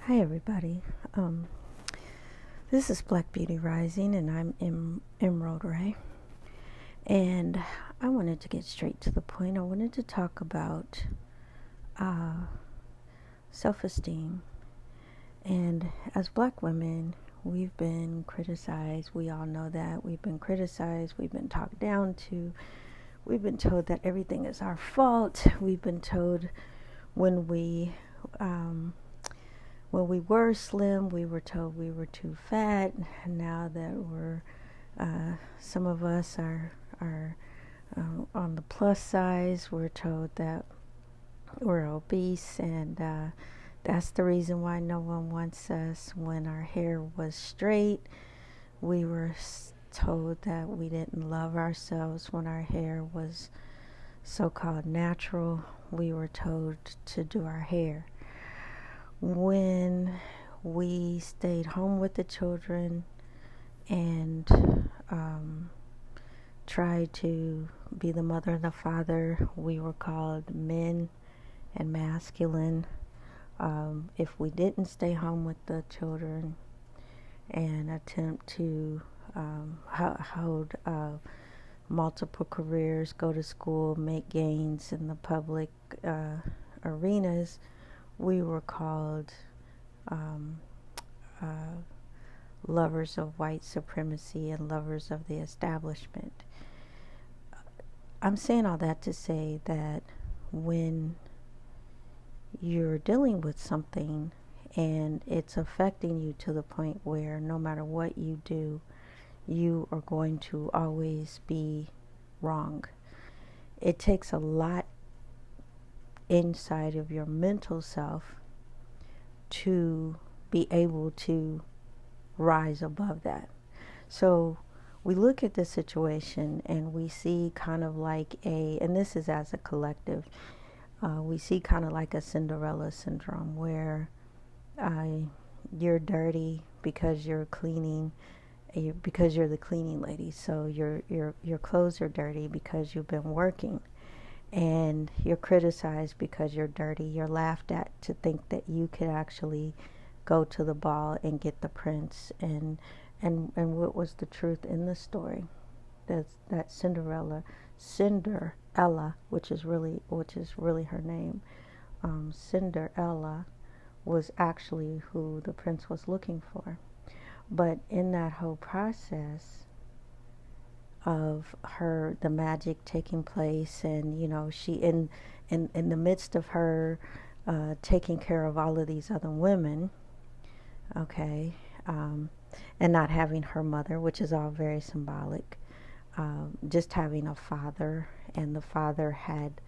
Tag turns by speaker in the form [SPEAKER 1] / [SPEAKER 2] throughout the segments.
[SPEAKER 1] Hi, everybody. This is Black Beauty Rising, and I'm Emerald Ray. And I wanted to get straight to the point. I wanted to talk about self-esteem. And as Black women, we've been criticized. We all know that. We've been criticized. We've been talked down to. We've been told that everything is our fault. We've been told when we were slim, we were told we were too fat. Now that some of us are on the plus size, we're told that we're obese, and that's the reason why no one wants us. When our hair was straight, we were told that we didn't love ourselves. When our hair was so-called natural, we were told to do our hair. When we stayed home with the children and tried to be the mother and the father, we were called men and masculine. If we didn't stay home with the children and attempt to hold multiple careers, go to school, make gains in the public arenas, we were called lovers of white supremacy and lovers of the establishment. I'm saying all that to say that when you're dealing with something and it's affecting you to the point where no matter what you do, you are going to always be wrong. It takes a lot inside of your mental self to be able to rise above that. So we look at the situation and we see kind of like and this is as a collective, we see kind of like a Cinderella syndrome where you're dirty because you're cleaning, because you're the cleaning lady. So your clothes are dirty because you've been working. And you're criticized because you're dirty. You're laughed at to think that you could actually go to the ball and get the prince. And what was the truth in the story? That Cinderella, which is really her name, Cinderella was actually who the prince was looking for. But in that whole process of the magic taking place, and she in the midst of her taking care of all of these other women, okay, and not having her mother, which is all very symbolic, just having a father, and the father had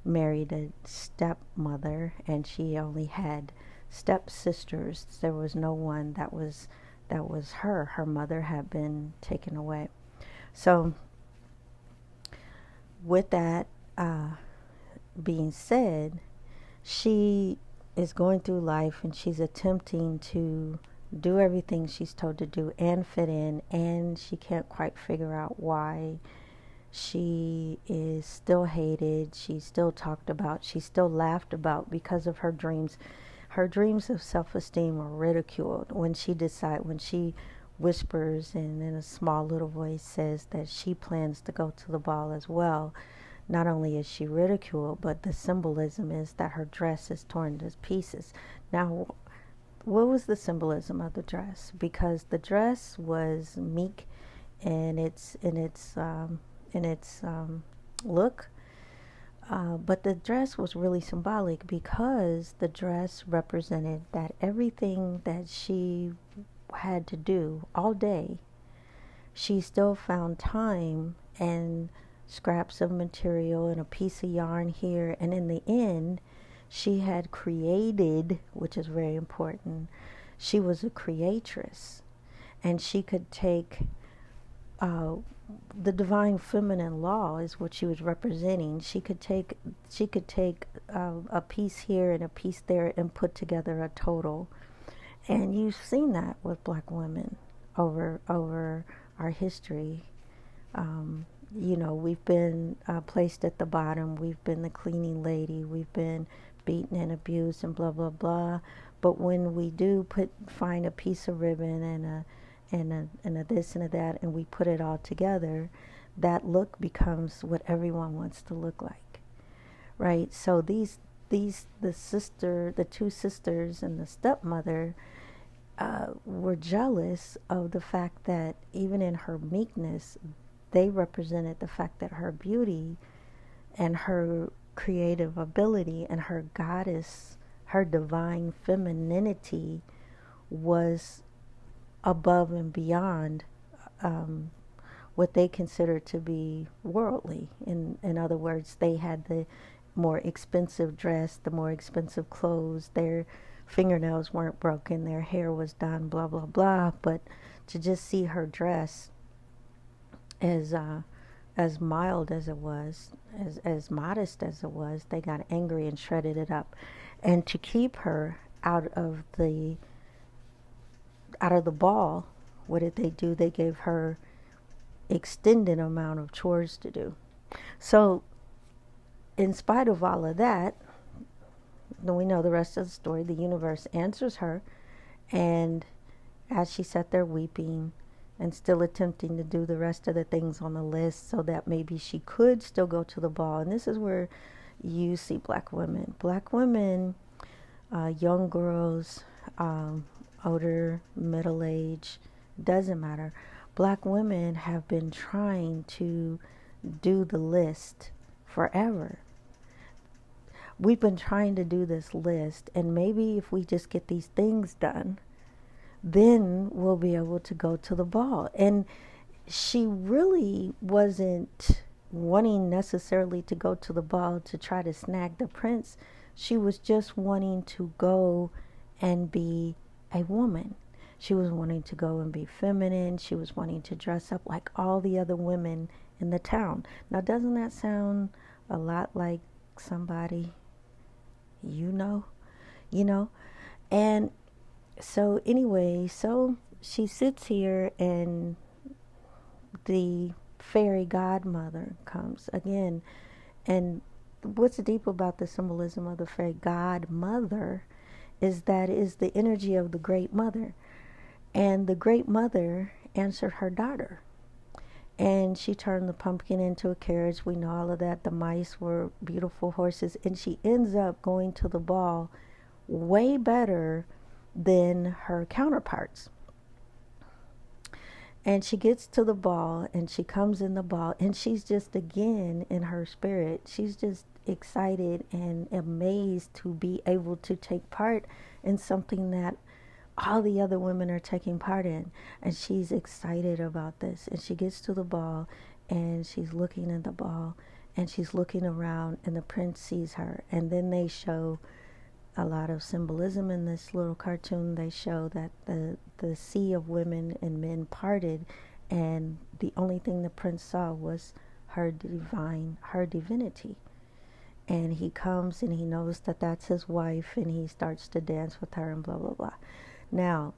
[SPEAKER 1] married a stepmother, and she only had stepsisters. There was no one that was her mother had been taken away. So with that being said, she is going through life and she's attempting to do everything she's told to do and fit in, and she can't quite figure out why she is still hated, she's still talked about, she's still laughed about because of her dreams. Her dreams of self-esteem are ridiculed when she whispers and in a small little voice says that she plans to go to the ball as well. Not only is she ridiculed, but the symbolism is that her dress is torn to pieces. Now, what was the symbolism of the dress? Because the dress was meek in its look, but the dress was really symbolic because the dress represented that everything that she had to do all day, she still found time and scraps of material and a piece of yarn here, and in the end she had created, which is very important. She was a creatress, and she could take the divine feminine law is what she was representing. She could take a piece here and a piece there and put together a total. And you've seen that with Black women over our history. We've been placed at the bottom. We've been the cleaning lady. We've been beaten and abused and blah blah blah. But when we do find a piece of ribbon and a this and a that, and we put it all together, that look becomes what everyone wants to look like, right? So the two sisters and the stepmother were jealous of the fact that even in her meekness, they represented the fact that her beauty and her creative ability and her goddess, her divine femininity was above and beyond what they considered to be worldly. In other words, they had the more expensive dress, the more expensive clothes, their fingernails weren't broken, their hair was done, blah blah blah. But to just see her dress as mild as it was, as modest as it was, they got angry and shredded it up. And to keep her out of the ball, what did they do? They gave her extended amount of chores to do. So in spite of all of that, we know the rest of the story. The universe answers her, and as she sat there weeping and still attempting to do the rest of the things on the list so that maybe she could still go to the ball. And this is where you see black women, young girls, older, middle age, doesn't matter. Black women have been trying to do the list forever. We've been trying to do this list, and maybe if we just get these things done, then we'll be able to go to the ball. And she really wasn't wanting necessarily to go to the ball to try to snag the prince. She was just wanting to go and be a woman. She was wanting to go and be feminine. She was wanting to dress up like all the other women in the town. Now, doesn't that sound a lot like somebody you know? And so anyway, so she sits here, and the fairy godmother comes again. And what's deep about the symbolism of the fairy godmother is that it is the energy of the great mother. And the great mother answered her daughter. And she turned the pumpkin into a carriage. We know all of that. The mice were beautiful horses. And she ends up going to the ball way better than her counterparts. And she gets to the ball, and she comes in the ball, and she's just, again, in her spirit, she's just excited and amazed to be able to take part in something that all the other women are taking part in. And she's excited about this. And she gets to the ball, and she's looking at the ball, and she's looking around, and the prince sees her. And then they show a lot of symbolism in this little cartoon. They show that the sea of women and men parted, and the only thing the prince saw was her divinity. And he comes, and he knows that that's his wife, and he starts to dance with her and blah blah blah. Now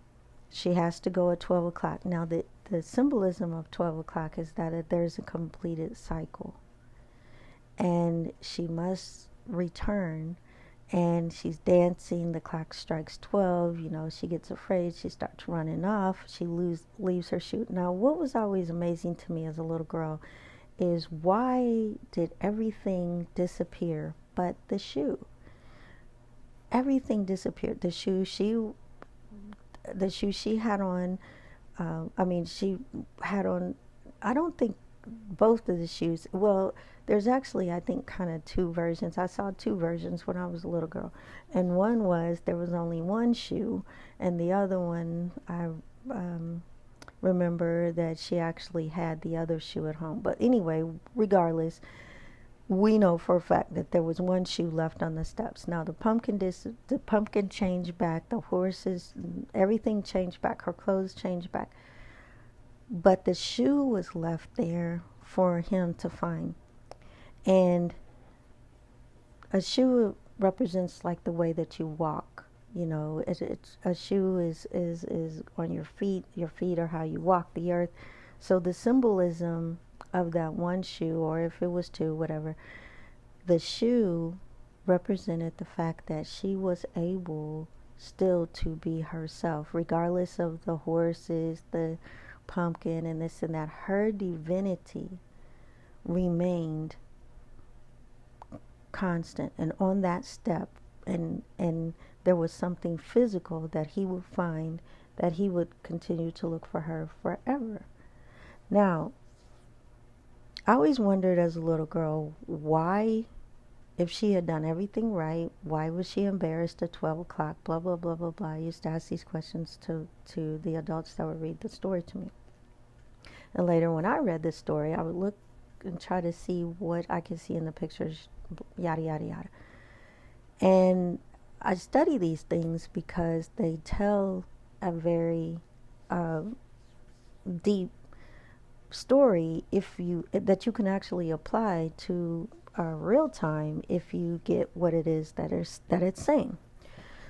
[SPEAKER 1] she has to go at 12 o'clock. Now the symbolism of 12 o'clock is that there's a completed cycle, and she must return. And she's dancing, the clock strikes 12, she gets afraid, she starts running off, she leaves her shoe. Now, what was always amazing to me as a little girl is, why did everything disappear but the shoe? Everything disappeared. The shoe she had on, she had on, I don't think both of the shoes, well, there's actually, I think, kind of two versions. I saw two versions when I was a little girl. And one was, there was only one shoe, and the other one, I remember that she actually had the other shoe at home. But anyway, regardless, we know for a fact that there was one shoe left on the steps. Now, the pumpkin changed back, the horses, everything changed back, her clothes changed back. But the shoe was left there for him to find. And a shoe represents like the way that you walk. It's a shoe is on your feet. Your feet are how you walk the earth. So the symbolism of that one shoe, or if it was two, whatever, the shoe represented the fact that she was able still to be herself, regardless of the horses, the pumpkin, and this and that. Her divinity remained constant, and on that step, and there was something physical that he would find, that he would continue to look for her forever. Now, I always wondered as a little girl, why, if she had done everything right, why was she embarrassed at 12 o'clock, blah, blah, blah, blah, blah. I used to ask these questions to the adults that would read the story to me. And later when I read this story, I would look and try to see what I could see in the pictures, yada, yada, yada. And I study these things because they tell a very deep story that you can actually apply to real time if you get what it is that it's saying.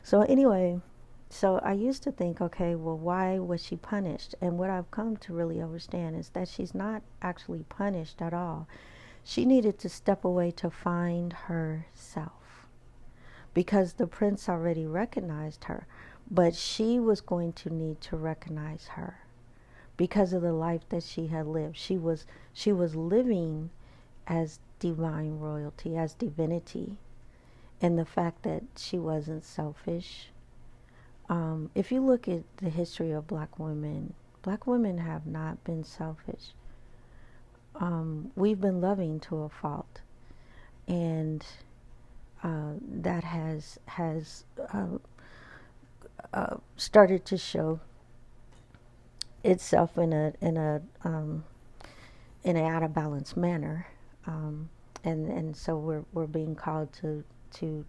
[SPEAKER 1] So anyway, so I used to think, okay, well, why was she punished? And what I've come to really understand is that she's not actually punished at all. She needed to step away to find herself, because the prince already recognized her, but she was going to need to recognize her because of the life that she had lived. She was living as divine royalty, as divinity, and the fact that she wasn't selfish. If you look at the history of black women have not been selfish. We've been loving to a fault, and that has started to show itself in an out of balance manner, and so we're being called to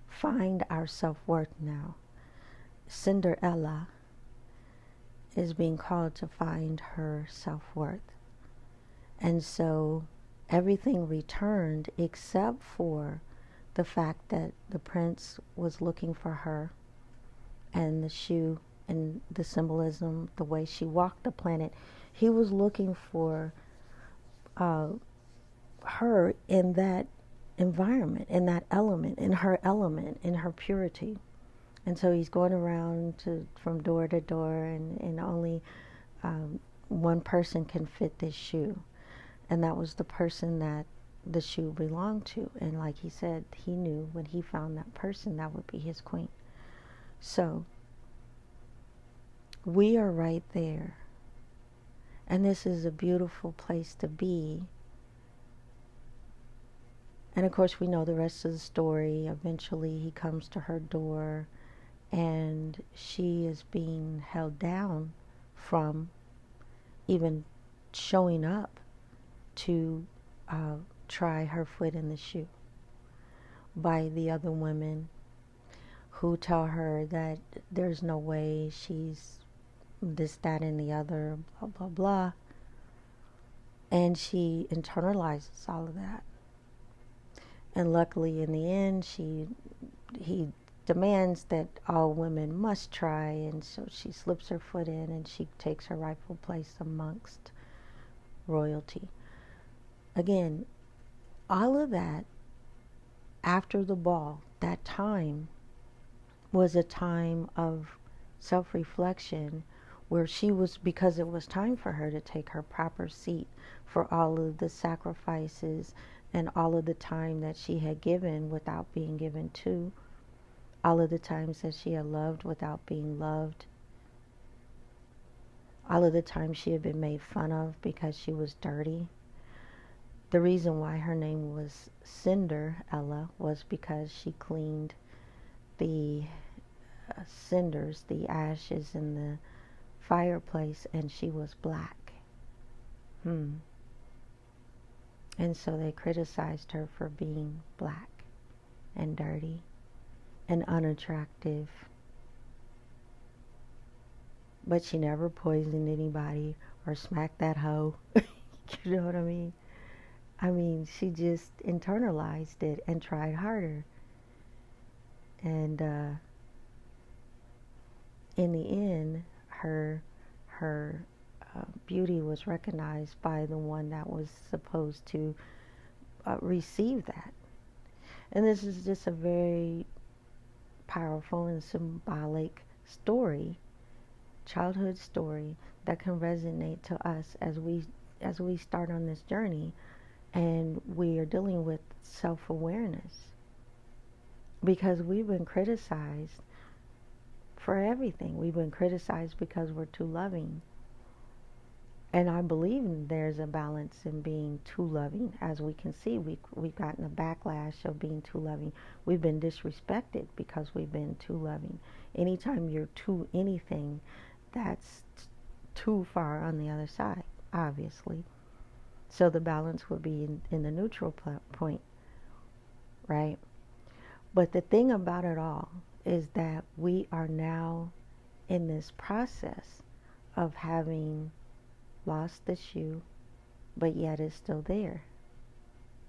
[SPEAKER 1] find our self-worth now. Cinderella is being called to find her self-worth, and so everything returned except for the fact that the prince was looking for her, and the shoe and the symbolism, the way she walked the planet. He was looking for her in that environment, in that element, in her purity. And so he's going around from door to door, and only one person can fit this shoe. And that was the person that the shoe belonged to. And like he said, he knew when he found that person, that would be his queen. So we are right there. And this is a beautiful place to be. And of course, we know the rest of the story. Eventually, he comes to her door, and she is being held down from even showing up to try her foot in the shoe by the other women, who tell her that there's no way, she's this, that, and the other, blah, blah, blah. And she internalizes all of that. And luckily, in the end, he demands that all women must try, and so she slips her foot in, and she takes her rightful place amongst royalty. Again, all of that after the ball, that time was a time of self-reflection, where she was, because it was time for her to take her proper seat for all of the sacrifices and all of the time that she had given without being given to, all of the times that she had loved without being loved, all of the times she had been made fun of because she was dirty. The reason why her name was Cinderella was because she cleaned the cinders, the ashes in the fireplace, and she was black. And so they criticized her for being black and dirty and unattractive. But she never poisoned anybody or smacked that hoe. You know what I mean? I mean, she just internalized it and tried harder. And in the end, her beauty was recognized by the one that was supposed to receive that. And this is just a very powerful and symbolic story, childhood story, that can resonate to us as we start on this journey and we are dealing with self-awareness, because we've been criticized for everything. We've been criticized because we're too loving. And I believe there's a balance in being too loving. As we can see, we've gotten a backlash of being too loving. We've been disrespected because we've been too loving. Anytime you're too anything, that's too far on the other side, obviously. So the balance would be in the neutral point, right? But the thing about it all is that we are now in this process of having lost the shoe, but yet it's still there.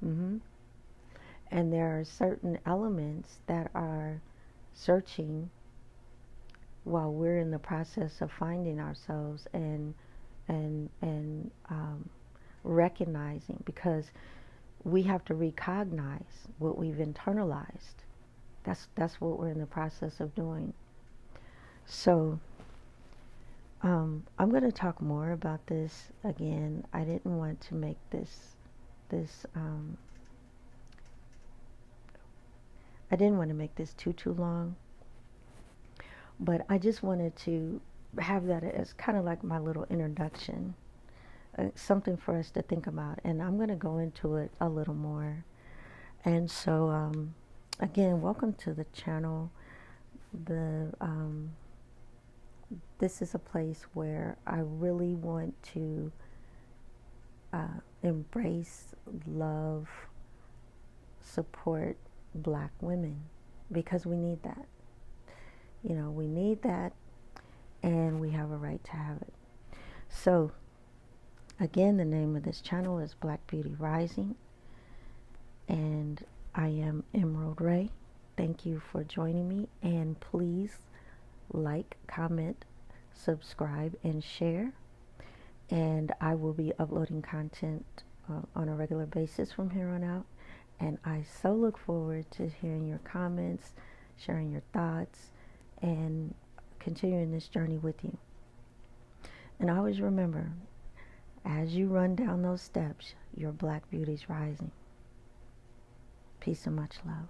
[SPEAKER 1] And there are certain elements that are searching while we're in the process of finding ourselves and recognizing, because we have to recognize what we've internalized. That's what we're in the process of doing. So I'm going to talk more about this again. I didn't want to make this I didn't want to make this too long, but I just wanted to have that as kind of like my little introduction, something for us to think about. And I'm going to go into it a little more. And so again, welcome to the channel. This is a place where I really want to embrace, love, support Black women, because we need that. You know, we need that, and we have a right to have it. So, again, the name of this channel is Black Beauty Rising, and I am Emerald Ray. Thank you for joining me, and please like, comment, subscribe, and share. And I will be uploading content on a regular basis from here on out. And I so look forward to hearing your comments, sharing your thoughts, and continuing this journey with you. And always remember, as you run down those steps, your Black beauty's rising. Peace and much love.